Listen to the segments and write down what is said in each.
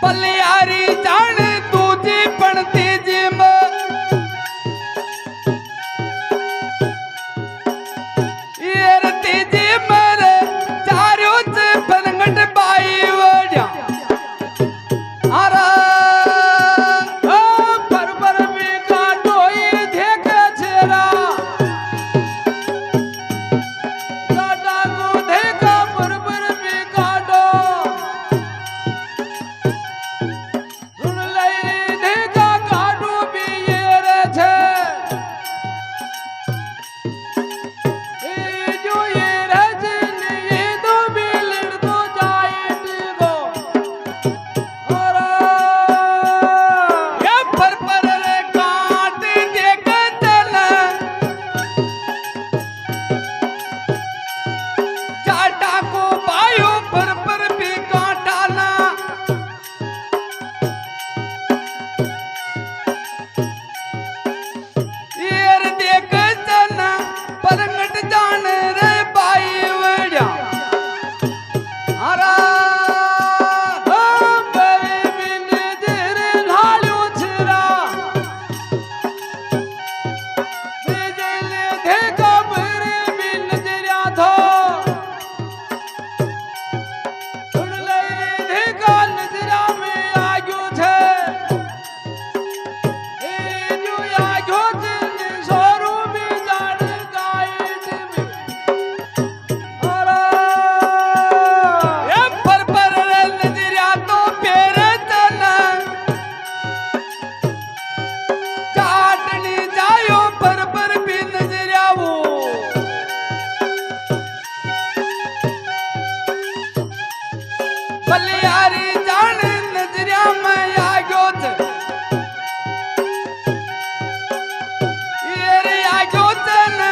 पलियारी जान तुझी पण तीजी येर तीजी मरे चारों से फनगट बाई वड्या आरा पर भी काटो ये देखे छेरा काटा को देखा पर भी काटो सुन ले देखा काटो भी ये रे छे ए जो ये रे छे ये तो बिलड़ तो जाए टीगो और ये पर रे काट देख चल चाटा को पायो पर भी काटाना येर देख चलना परंगट जान रे बाई वड्या आरा बरे बिन जेरे लाल्यो छरा बेजले देखा बरे बिन जरिया थो सुन ले देखा नजरा में आग्यो छे ए जो आग्यो छे सोरू भी जान गाय देवे अरे ये पर रे नजरिया तो पेरे चला चाटनी जायो पर भी नजरिया वो पलियारी जान नजरिया में आग्यो छे ये रे आग्यो छे ने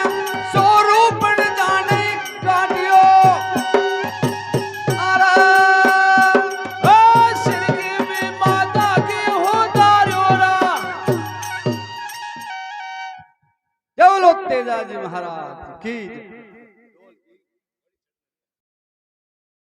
सोरू पण जाने काट्यो आरा ओ सिरगी में माता के हो दार्यो रा जय बोलो तेजाजी महाराज की जय।